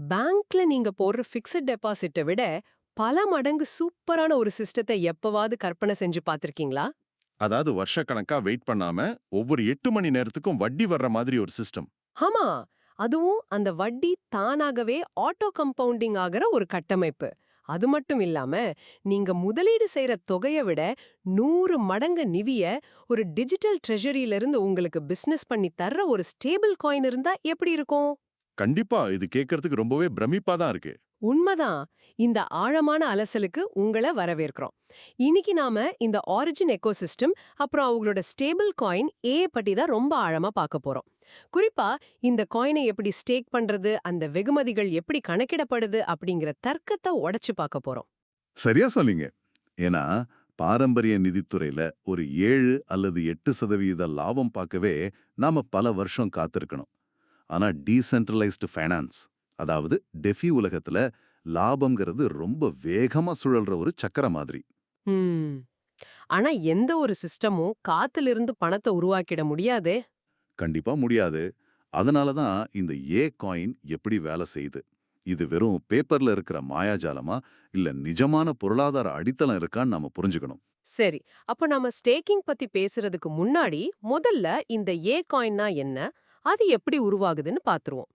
பேங்க்ல நீங்க போடுற ஃபிக்ஸட் டெபாசிட்ட விட பல மடங்கு சூப்பரான ஒரு சிஸ்டத்தை எப்பவாவது கற்பனை செஞ்சு பார்த்திருக்கீங்களா? அதாவது வருஷக்கணக்கா வெயிட் பண்ணாம ஒவ்வொரு 8 மணி நேரத்துக்கும் வட்டி வர்ற மாதிரி ஒரு சிஸ்டம். ஆமா. அதுவும் அந்த வட்டி தானாகவே ஆட்டோ கம்பவுண்டிங் ஆகுற ஒரு கட்டமைப்பு. அது மட்டும் இல்லாம, நீங்க முதலீடு செய்யற தொகைய விட 100 மடங்கு நிதிய ஒரு டிஜிட்டல் ட்ரெஷரியில இருந்து உங்களுக்கு பிசினஸ் பண்ணி தர்ற ஒரு ஸ்டேபிள் காயின் இருந்தா எப்படி இருக்கும்? கண்டிப்பா இது கேட்கறதுக்கு ரொம்பவே பிரமிப்பா தான் இருக்கு. உண்மைதான். இந்த ஆழமான அலசலுக்கு உங்கள வரவேற்கிறோம். இன்னைக்கு நாம இந்த ஆரிஜின் எக்கோசிஸ்டம் அப்புறம் அவங்களோட ஸ்டேபிள் காயின் ஏ பத்தி தான் ரொம்ப ஆழமா பார்க்க போறோம். குறிப்பா இந்த காயினை எப்படி ஸ்டேக் பண்றது, அந்த வெகுமதிகள் எப்படி கணக்கிடப்படுது அப்படிங்கிற தர்க்கத்தை உடைச்சு பார்க்க போறோம். சரியா சொன்னீங்க. ஏன்னா, பாரம்பரிய நிதித்துறையில ஒரு 7 அல்லது 8% லாபம் பார்க்கவே நாம பல வருஷம் காத்திருக்கணும். ஆனா டீசென்ட்ரலைஸ்டு ஃபைனான்ஸ், அதாவது டெஃபி உலகத்துல லாபம்ங்கிறது ரொம்ப வேகமா சுழல்ற ஒரு சக்கர மாதிரி. ம். ஆனா எந்த ஒரு சிஸ்டமும் காத்திலிருந்து பணத்தை உருவாக்கிட முடியாதே. கண்டிப்பா முடியாது. அதனால தான் இந்த ஏ காயின் எப்படி வேலை செய்யுது? இது வெறும் பேப்பர்ல இருக்கிற மாயாஜாலமா, இல்ல நிஜமான பொருளாதார அடித்தளம் இருக்கான்னு நாம புரிஞ்சுக்கணும். சரி. அப்ப நாம ஸ்டேக்கிங் பத்தி பேசுறதுக்கு முன்னாடி முதல்ல இந்த ஏ காயின்னா என்ன? அது எப்படி உருவாகுதுன்னு பாத்துருவோம்.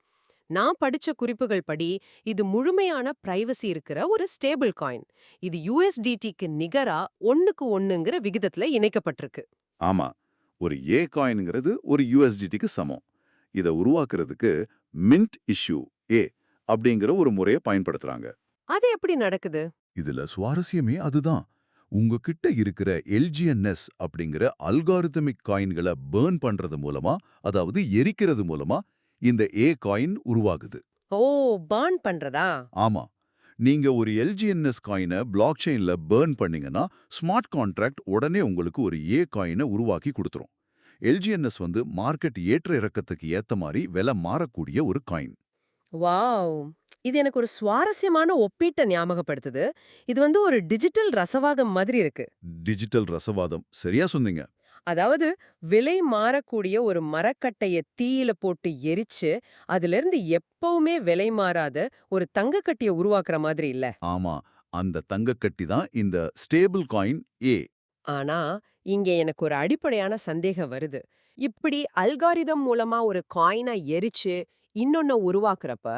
நான் படிச்ச குறிப்புகள் படி இது முழுமையான பிரைவசி இருக்கிற ஒரு ஸ்டேபிள் காயின். இது USDTக்கு நிகரா 1க்கு 1ங்கிற விகிதத்துல இணைக்கப்பட்டிருக்கு. ஆமா. ஒரு ஏ காயின்ங்கிறது ஒரு யுஎஸ்டிடிக்கு சமம். இத உருவாக்குறதுக்கு மின்ட் இஷ்யூ ஏ அப்படிங்கிற ஒரு முறைய பயன்படுத்துறாங்க. அது எப்படி நடக்குது? இதுல சுவாரஸ்யமே அதுதான். உங்ககிட்ட இருக்கிற எல்ஜிஎன்எஸ் அப்படிங்கிற அல்காரிதமிக் காயின்களை பர்ன் பண்றது மூலமா, அதாவது எரிக்கிறது மூலமா இந்த ஏ காயின் உருவாகுது. ஓ, பர்ன் பண்றதா? ஆமா. நீங்க ஒரு எல்ஜிஎன்எஸ் காயினை பிளாக் செயின்ல பர்ன் பண்ணீங்கன்னா, ஸ்மார்ட் கான்ட்ராக்ட் உடனே உங்களுக்கு ஒரு ஏ காயினை உருவாக்கி கொடுத்துரும். எல்ஜிஎன்எஸ் வந்து மார்க்கெட் ஏற்ற இறக்கத்துக்கு ஏத்த மாதிரி விலை மாறக்கூடிய ஒரு காயின். வாவ்! இது எனக்கு ஒரு சுவாரஸ்யமான ஒப்பீட்ட ஞாபகப்படுத்துது. இது ஒரு டிஜிட்டல் ரசவாதம் மாதிரி இருக்கு. டிஜிட்டல் ரசவாதம். சரியா சொன்னீங்க. அதாவது விலை மாறக்கூடிய ஒரு மரக்கட்டைய தீயில போட்டு எரிச்சு, அதிலிருந்து எப்பவுமே விலை மாறாத ஒரு தங்கக்கட்டிய உருவாக்குற மாதிரி இல்ல. ஆமா. அந்த தங்கக்கட்டி தான் இந்த ஸ்டேபிள் காயின் ஏ. ஆனா, இங்க எனக்கு ஒரு அடிப்படையான சந்தேகம் வருது. இப்படி அல்காரிதம் மூலமா ஒரு காயின எரிச்சு, இன்னொன்ன உருவாக்குறப்ப,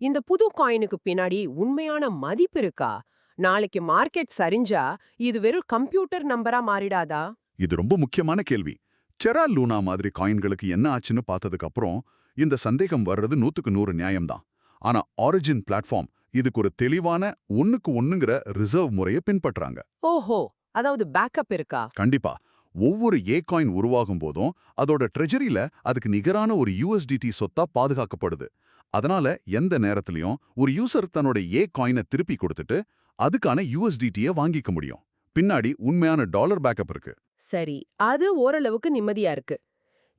இந்த புது காயினுக்கு பின்னாடி உண்மையான மதிப்பு இருக்கா? நாளைக்கு மார்க்கெட் சரிஞ்சா, இது வெறும் கம்ப்யூட்டர் நம்பரா மாறிடாதா? இது ரொம்ப முக்கியமான கேள்வி. செரா லூனா மாதிரி காயின்களுக்கு என்ன ஆச்சுன்னு பார்த்ததுக்கு அப்புறம் இந்த சந்தேகம் வர்றது 100க்கு 100 நியாயம்தான். ஆனா ஆரிஜின் பிளாட்ஃபார்ம் இதுக்கு ஒரு தெளிவான 1க்கு 1ங்கிற ரிசர்வ் முறையை பின்பற்றாங்க. ஓஹோ! அதாவது பேக்கப் இருக்கா? கண்டிப்பா. ஒவ்வொரு ஏ காயின் உருவாகும் போதும் அதோட ட்ரெஜரியில அதுக்கு நிகரான ஒரு யூஎஸ்டிடி சொத்தா பாதுகாக்கப்படுது. அதனால எந்த நேரத்திலையும் ஒரு யூசர் தன்னோட ஏ காயினை திருப்பி கொடுத்துட்டு அதுக்கான யூஎஸ்டிடியை வாங்கிக்க முடியும். பின்னாடி உண்மையான டாலர் பேக்கப் இருக்கு. சரி, அது ஓரளவுக்கு நிம்மதியா இருக்கு.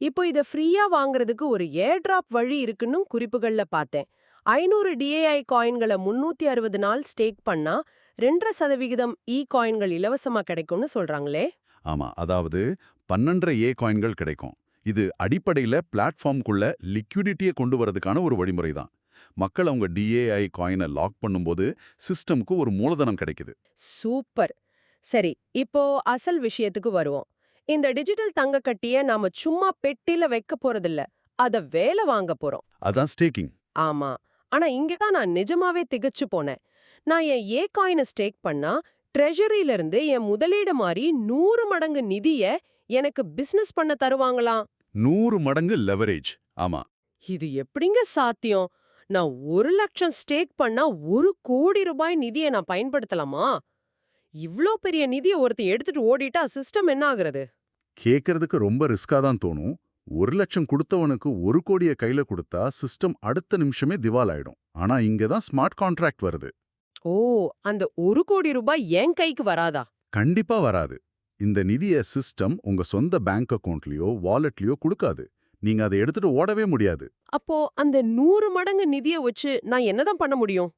இப்போ இத ஃப்ரீயா வாங்குறதுக்கு ஒரு ஏர் டிராப் வழி இருக்குன்னு குறிப்புகள்ல பார்த்தேன். 500 DAI காயின்கள 360 நாள் ஸ்டேக் பண்ணா 2.5% இ காயின்கள் இலவசமா கிடைக்கும்னு சொல்றாங்களே. ஆமா, அதாவது 12 ஏ காயின்கள் கிடைக்கும். இது அடிப்படையில பிளாட்ஃபார்ம்குள்ள லிக்விடிட்டியை கொண்டு வரதுக்கான ஒரு வழிமுறை தான். மக்கள் அவங்க டிஏஐ காயினை லாக் பண்ணும்போது சிஸ்டம்க்கு ஒரு மூலதனம் கிடைக்குது. சூப்பர். சரி, இப்போ அசல் விஷயத்துக்கு வருவோம். இந்த டிஜிட்டல் தங்க கட்டிய நாம சும்மா பெட்டில வைக்க போறதில்ல. அத வேலை வாங்க போறோம். அதான் ஸ்டேக்கிங். ஆமா. ஆனா இங்க தான் நான் நிஜமாவே திகைச்சு போனேன். நான் என் ஏ காயின ஸ்டேக் பண்ணா, ட்ரெஷரியில இருந்து என் முதலீடு மாறி 100 மடங்கு நிதிய எனக்கு பிசினஸ் பண்ண தருவாங்களாம். 100 மடங்கு லெவரேஜ். ஆமா. இது எப்படிங்க சாத்தியம்? நான் 1,00,000 ஸ்டேக் பண்ணா 1,00,00,000 ரூபாய் நிதிய நான் பயன்படுத்தலாமா? இவ்ளோ பெரிய நிதிய ஒருத்தன் எடுத்துட்டு ஓடிட்டா சிஸ்டம் என்ன ஆகுறது? கேட்கறதுக்கு ரொம்ப ரிஸ்கா தான் தோணும். 1,00,000 கொடுத்தவனுக்கு 1 கோடிய கையில கொடுத்தா சிஸ்டம் அடுத்த நிமிஷமே திவால் ஆயிடும். ஆனா இங்க தான் ஸ்மார்ட் கான்ட்ராக்ட் வருது. ஓ, அந்த 1,00,00,000 ரூபாய் என் கைக்கு வராதா? கண்டிப்பா வராது. இந்த நிதிய சிஸ்டம் உங்க சொந்த பேங்க் அக்கவுண்ட்லயோ வாலெட்லயோ கொடுக்காது. நீங்க அதை எடுத்துட்டு ஓடவே முடியாது. அப்போ அந்த 100 மடங்கு நிதிய வச்சு நான் என்னதான் பண்ண முடியும்?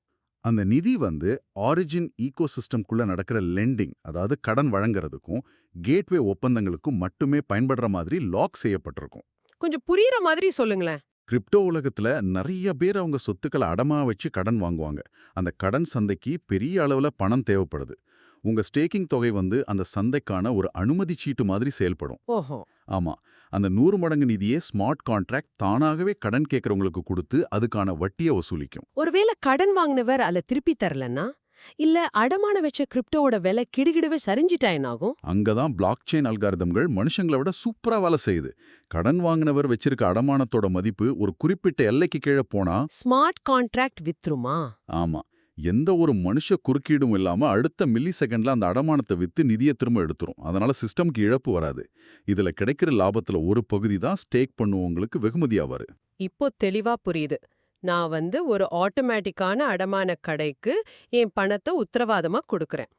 அந்த நிதி வந்து ஆரிஜின் ஈகோசிஸ்டம்குள்ள நடக்கிற லெண்டிங், அதாவது கடன் வழங்குறதுக்கும் கேட்வே ஒப்பந்தங்களுக்கும் மட்டுமே பயன்படுற மாதிரி லாக் செய்யப்பட்டிருக்கும். கொஞ்சம் புரியுற மாதிரி சொல்லுங்களேன். கிரிப்டோ உலகத்துல நிறைய பேர் அவங்க சொத்துக்களை அடமா வச்சு கடன் வாங்குவாங்க. அந்த கடன் சந்தைக்கு பெரிய அளவுல பணம் தேவைப்படுது. உங்க ஸ்டேக்கிங் தொகை அந்த சந்தைக்கான ஒரு அனுமதி சீட்டு மாதிரி செயல்படும். ஓஹோ. ஆமா. அந்த 100 மடங்கு நிதியே ஸ்மார்ட் கான்ட்ராக்ட் தானாகவே கடன் கேட்கறவங்களுக்கு கொடுத்து அதுக்கான வட்டியை வசூலிக்கும். ஒருவேளை கடன் வாங்கினவர் அல்ல திருப்பி தரலன்னா, இல்ல அடமான வச்ச கிரிப்டோவோட விலை கிடுகிடுவே சரிஞ்சிட்டா என்னாகும்? அங்கதான் பிளாக் செயின் அல்காரிதம்கள் மனுஷங்களை விட சூப்பரா வேலை செய்யுது. கடன் வாங்கினவர் வச்சிருக்க அடமானத்தோட மதிப்பு ஒரு குறிப்பிட்ட எல்லைக்கு கீழே போனா, ஸ்மார்ட் கான்ட்ராக்ட் வித்துருமா? ஆமா, எந்த ஒரு மனுஷ குறுக்கீடும் இல்லாம அடுத்த மில்லி செகண்ட்ல அந்த அடமானத்தை வித்து நிதியை திரும்ப எடுத்துரும். அதனால சிஸ்டம்க்கு இழப்பு வராது. இதுல கிடைக்கிற லாபத்துல ஒரு பகுதி தான் ஸ்டேக் பண்ணுவவங்களுக்கு வெகுமதியாவாரு. இப்போ தெளிவா புரியுது. நான் ஒரு ஆட்டோமேட்டிக்கான அடமான கடைக்கு என் பணத்தை உத்தரவாதமா கொடுக்கறேன்.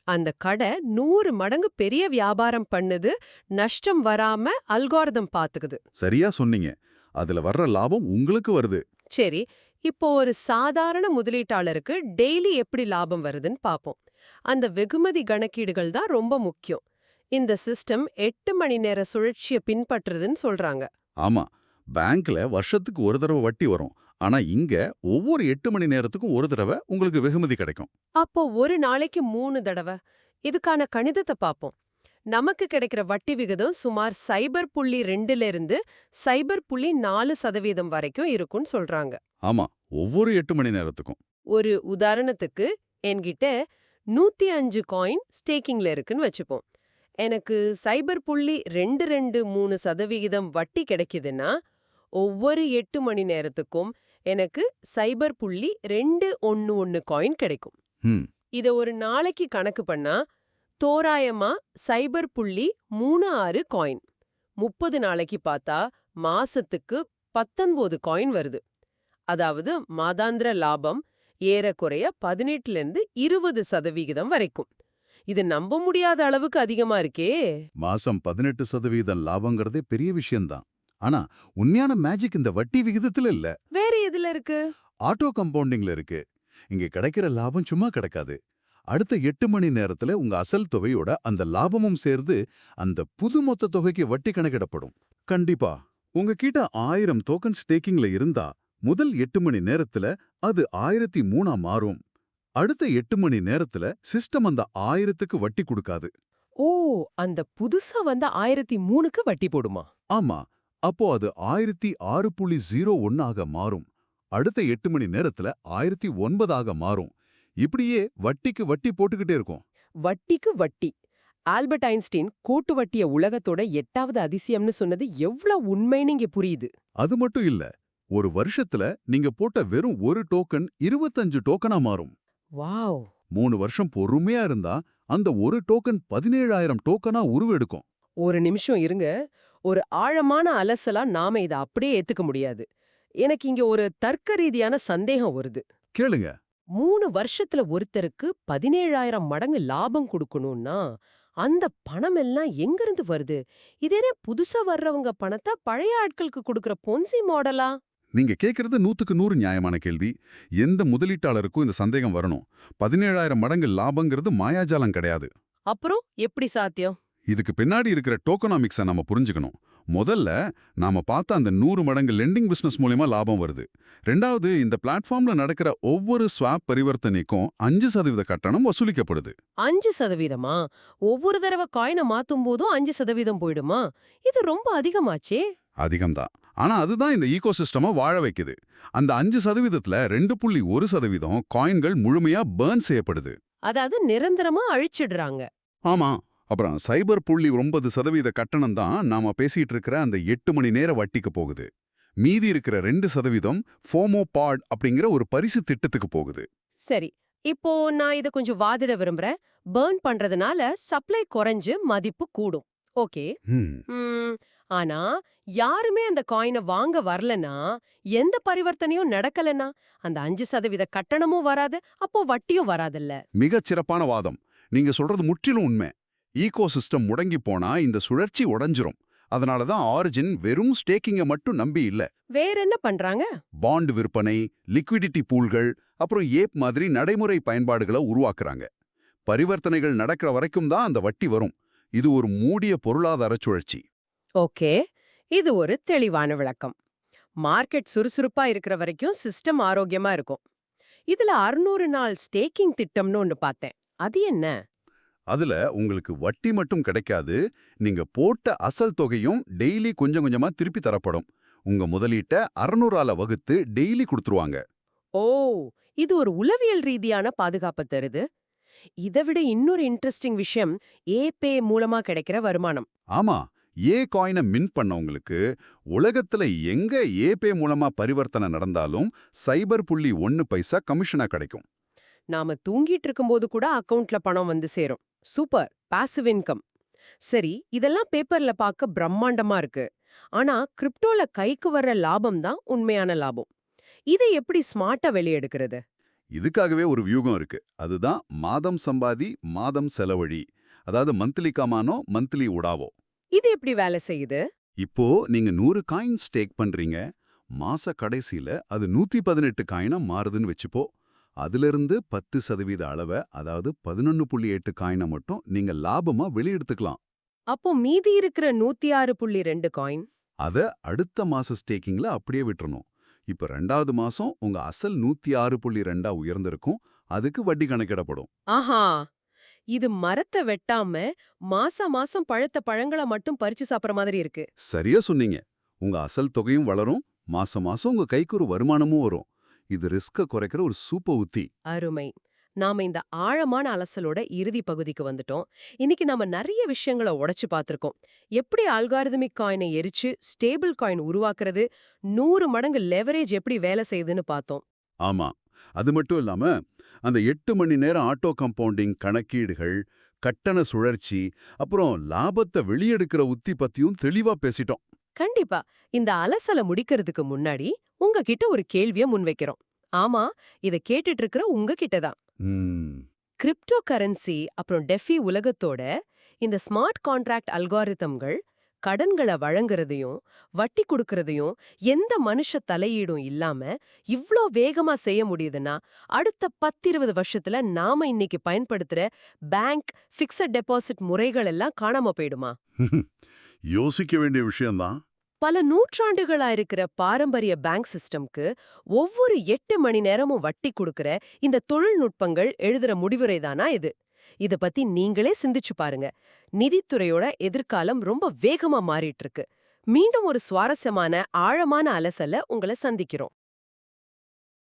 அந்த கடை 100 மடங்கு பெரிய வியாபாரம் பண்ணுது, நஷ்டம் வராம அல்காரிதம் பாத்துக்குது. சரியா சொன்னீங்க. அதுல வர்ற லாபம் உங்களுக்கு வருது. சரி, இப்போ ஒரு சாதாரண முதலீட்டாளருக்கு டெய்லி எப்படி லாபம் வருதுன்னு பாப்போம். அந்த வெகுமதி கணக்கீடுகள் தான் ரொம்ப முக்கியம். இந்த சிஸ்டம் 8 மணி நேர சுழற்சியை பின்பற்றுதுன்னு சொல்றாங்க. ஆமா, பேங்க்ல வருஷத்துக்கு ஒரு தடவை வட்டி வரும். ஆனா இங்க ஒவ்வொரு 8 மணி நேரத்துக்கும் ஒரு தடவை உங்களுக்கு வெகுமதி கிடைக்கும். அப்போ ஒரு நாளைக்கு 3 தடவை. இதுக்கான கணிதத்தை பாப்போம். நமக்கு கிடைக்கிற வட்டி விகிதம் சுமார் 0.2 இருந்து 0.4% வரைக்கும் இருக்கும்னு சொல்றாங்க. ஆமா, ஒவ்வொரு 8 மணி நேரத்துக்கும். ஒரு உதாரணத்துக்கு, என்கிட்ட 105 காயின் ஸ்டேக்கிங்ல இருக்குன்னு வச்சுப்போம். எனக்கு 0.223% வட்டி கிடைக்குதுன்னா, ஒவ்வொரு 8 மணி நேரத்துக்கும் எனக்கு 0.211 காயின் கிடைக்கும். ம். இத ஒரு நாளைக்கு கணக்கு பண்ணா, தோராயமா 0.36 காயின். 30 நாளைக்கு பார்த்தா மாசத்துக்கு 19 காயின் வருது. அதாவது மாதாந்திர லாபம் ஏறக்குறைய 18லிருந்து 20% வரைக்கும். இது நம்ப முடியாத அளவுக்கு அதிகமா இருக்கே. மாசம் 18% லாபங்கிறதே பெரிய விஷயம்தான். ஆனா உண்மையான மேஜிக் இந்த வட்டி விகிதத்துல இல்ல, வேற எதுல இருக்கு? ஆட்டோ கம்பவுண்டிங்ல இருக்கு. இங்க கிடைக்கிற லாபம் சும்மா கிடைக்காது. அடுத்த 8 மணி நேரத்துல உங்க அசல் தொகையோட அந்த லாபமும் சேர்ந்து அந்த புது மொத்த தொகைக்கு வட்டி கணக்கிடப்படும். கண்டிப்பா. உங்ககிட்ட 1000 டோக்கன் ஸ்டேக்கிங்ல இருந்தா முதல் 8 மணி நேரத்துல அது 1003 மாறும். அடுத்த 8 மணி நேரத்துல சிஸ்டம் அந்த 1000க்கு வட்டி கொடுக்காது. ஓ, அந்த புதுசா 1003க்கு வட்டி போடுமா? ஆமா, அப்போ அது 1006.01 ஆக மாறும். அடுத்த 8 மணி நேரத்துல 1009 ஆக மாறும். இப்படியே வட்டிக்கு வட்டி போட்டுக்கிட்டே இருக்கும். வட்டிக்கு வட்டி. ஆல்பர்ட் ஐன்ஸ்டீன் கூட்டு வட்டிய உலகத்தோட 8வது அதிசயம்னு சொன்னது எவ்வளவு உண்மைன்னு இங்க புரியுது. அது மட்டும் இல்ல, ஒரு வருஷத்துல நீங்க போட்ட வெறும் ஒரு டோக்கன் 25 டோக்கனா மாறும். வாவ். 3 வருஷம் பொறுமையா இருந்தா அந்த ஒரு டோக்கன் 17,000 டோக்கனா உருவெடுக்கும். ஒரு நிமிஷம் இருங்க. ஒரு ஆழமான அலசலா நாம இத அப்படியே ஏத்துக்க முடியாது. எனக்கு இங்க ஒரு தர்க்க ரீதியான சந்தேகம் வருது. கேளுங்க. 3 வருஷத்துல ஒருத்தருக்கு 17,000 மடங்கு லாபம் கொடுக்கணும்னா, அந்த பணம் எல்லாம் எங்கிருந்து வருது? இதே புதுசா வர்றவங்க பணத்தை பழைய ஆட்களுக்கு கொடுக்கற பொன்சி மாடலா? நீங்க கேக்குறது 100க்கு 100 நியாயமான கேள்வி. எந்த முதலீட்டாளருக்கும் இந்த சந்தேகம் வரணும். 17,000 மடங்கு லாபங்கிறது மாயாஜாலம் கிடையாது. அப்புறம் எப்படி சாத்தியம்? இதுக்கு பின்னாடி இருக்கிற டோக்கனாமிக்ஸை நாம புரிஞ்சுக்கணும். முதல்ல நாம பார்த்த அந்த 100 மடங்கு லெண்டிங் பிசினஸ் மூலமா லாபம் வருது. ரெண்டாவது, இந்த பிளாட்ஃபார்ம்ல நடக்கிற ஒவ்வொரு ஸ்வாப் பரிவர்த்தனைக்கும் 5% கட்டணம் வசூலிக்கப்படுது. 5%? ஒவ்வொரு தடவை காயினை மாத்தும் போதும் 5% போயிடுமா? இது ரொம்ப அதிகமாச்சே. அதிகம்தான். ஆனா அதுதான் இந்த ஈகோசிஸ்டமை வாழ வைக்குது. அந்த 5%த்துல 2.1% காயின்கள் முழுமையா பர்ன் செய்யப்படுது. அதாவது நிரந்தரமா அழிச்சிடுறாங்க. ஆமா. அப்புறம் 0.9% கட்டணம் தான் நாம பேசிட்டு இருக்கிற அந்த 8 மணி நேர வட்டிக்கு போகுது. மீதி இருக்கிற 2% ஃபோமோ பாட் அப்படிங்கிற ஒரு பரிசு திட்டத்துக்கு போகுது. சரி, இப்போ நான் இத கொஞ்சம் வாதிட விரும்புறேன். பர்ன் பண்றதுனால சப்ளை குறைஞ்சு மதிப்பு கூடும். ஓகே. ஆனா யாருமே அந்த காயினை வாங்க வரலனா, எந்த பரிவர்த்தனையும் நடக்கலனா, அந்த 5% கட்டணமும் வராது, அப்போ வட்டியும் வராதுல்ல. மிகச் சிறப்பான வாதம். நீங்க சொல்றது முற்றிலும் உண்மை. ஈகோசிஸ்டம் முடங்கி போனா இந்த சுழற்சி உடைஞ்சிரும். அதனாலதான் ஆரிஜின் வெறும் ஸ்டேக்கிங்க மட்டும் நம்பி இல்ல. வேற என்ன பண்றாங்க? பாண்ட் விற்பனை, லிக்விடிட்டி பூல்கள், அப்புறம் ஏப் மாதிரி நடைமுறை பயன்பாடுகளை உருவாக்குறாங்க. பரிவர்த்தனைகள் நடக்கிற வரைக்கும் தான் அந்த வட்டி வரும். இது ஒரு மூடிய பொருளாதார சுழற்சி. ஓகே, இது ஒரு தெளிவான விளக்கம். மார்க்கெட் சுறுசுறுப்பா இருக்கிற வரைக்கும் சிஸ்டம் ஆரோக்கியமா இருக்கும். இதுல 600 நாள் ஸ்டேக்கிங் திட்டம்னு ஒன்னு பார்த்தேன். அது என்ன? அதுல உங்களுக்கு வட்டி மட்டும் கிடைக்காது, நீங்க போட்ட அசல் தொகையும் டெய்லி கொஞ்சம் கொஞ்சமா திருப்பி தரப்படும். உங்க முதலீட்ட 600ஆல வகுத்து டெய்லி கொடுத்துருவாங்க. ஓ, இது ஒரு உளவியல் ரீதியான பாதுகாப்பு தருது. இதை விட இன்னொரு இன்ட்ரெஸ்டிங் விஷயம் ஏபே மூலமா கிடைக்கிற வருமானம். ஆமா, ஏ காயினை மின் பண்ணவங்களுக்கு உலகத்துல எங்க ஏபே மூலமா பரிவர்த்தனை நடந்தாலும் $0.1 கமிஷனா கிடைக்கும். நாம தூங்கிட்டு இருக்கும்போது கூட அக்கவுண்ட்ல பணம் வந்து சேரும். Super, passive income. சரி, இதெல்லாம் பேப்பர்ல பார்க்க பிரம்மாண்டமா இருக்கு. ஆனா கிரிப்டோல கைக்கு வர்ற லாபம் தான் உண்மையான லாபம். இதை எப்படி ஸ்மார்ட்டா வெளியெடுக்கிறது? இதுக்காகவே ஒரு வியூகம் இருக்கு. அதுதான் மாதம் சம்பாதி மாதம் செலவழி. அதாவது மந்த்லி கமானோ மந்த்லி உடாவோ. இது எப்படி வேலை செய்யுது? இப்போ நீங்க 100 காயின் ஸ்டேக் பண்றீங்க. மாச கடைசியில அது 118 காயினா மாறுதுன்னு வச்சுப்போ. அதிலிருந்து 10% அளவை, அதாவது 11.8 காயினை மட்டும் நீங்க லாபமா வெளியெடுத்துக்கலாம். அப்போ மீதி இருக்கிற 106.2 காயின்? அத அடுத்த மாச ஸ்டேக்கிங்ல அப்படியே விட்டுறணும். இப்ப 2வது மாசம் உங்க அசல் 106.2 உயர்ந்திருக்கும். அதுக்கு வட்டி கணக்கிடப்படும். ஆஹா, இது மரத்தை வெட்டாம மாசம் மாசம் பழுத்த பழங்களை மட்டும் பறிச்சு சாப்பிடுற மாதிரி இருக்கு. சரியா சொன்னீங்க. உங்க அசல் தொகையும் வளரும், மாசம் மாசம் உங்க கைக்கு ஒரு வருமானமும் வரும். இது ரிஸ்க குறைக்கிற ஒரு சூப்பர் உத்தி. அருமை. நாம இந்த ஆழமான அலசலோட இறுதி பகுதிக்கு வந்துட்டோம். இன்னைக்கு நாம நிறைய விஷயங்களை உடைச்சு பார்த்திருக்கோம். எப்படி அல்காரிதமிக் காயினை எரிச்சு ஸ்டேபிள் காயின் உருவாக்குறது, 100 மடங்கு லெவரேஜ் எப்படி வேலை செய்யுதுன்னு பார்த்தோம். ஆமா. அது மட்டும் இல்லாம, அந்த 8 மணி நேரம் ஆட்டோ கம்பவுண்டிங் கணக்கீடுகள், கட்டண சுழற்சி, அப்புறம் லாபத்தை வெளியெடுக்கிற உத்தி பத்தியும் தெளிவா பேசிட்டோம். கண்டிப்பா. இந்த அலசல முடிக்கிறதுக்கு முன்னாடி உங்ககிட்ட ஒரு கேள்விய முன்வைக்கிறோம். ஆமா, இத கேட்டுட்டு இருக்கிற உங்ககிட்ட தான். ம், கிரிப்டோ கரன்சி அப்புறம் டெஃபி உலகத்தோட இந்த ஸ்மார்ட் கான்ட்ராக்ட் அல்காரிதம்கள் கடன்களை வழங்குறதையும் வட்டி கொடுக்கறதையும் எந்த மனுஷ தலையீடும் இல்லாம இவ்ளோ வேகமா செய்ய முடியுதுன்னா, அடுத்த 10-20 வருஷத்துல நாம இன்னைக்கு பயன்படுத்துற பேங்க் ஃபிக்ஸட் டெபாசிட் முறைகள் எல்லாம் காணாம போயிடுமா? யோசிக்க வேண்டிய விஷயம்தான். பல நூற்றாண்டுகளா இருக்கிற பாரம்பரிய பேங்க் சிஸ்டம்க்கு ஒவ்வொரு 8 மணி நேரமும் வட்டி கொடுக்கிற இந்த தொழில்நுட்பங்கள் எழுதுற முடிவுரை தானா இது? இத பத்தி நீங்களே சிந்திச்சு பாருங்க. நிதித்துறையோட எதிர்காலம் ரொம்ப வேகமா மாறிட்டு இருக்கு. மீண்டும் ஒரு சுவாரஸ்யமான ஆழமான அலசல்ல உங்களை சந்திக்கிறோம்.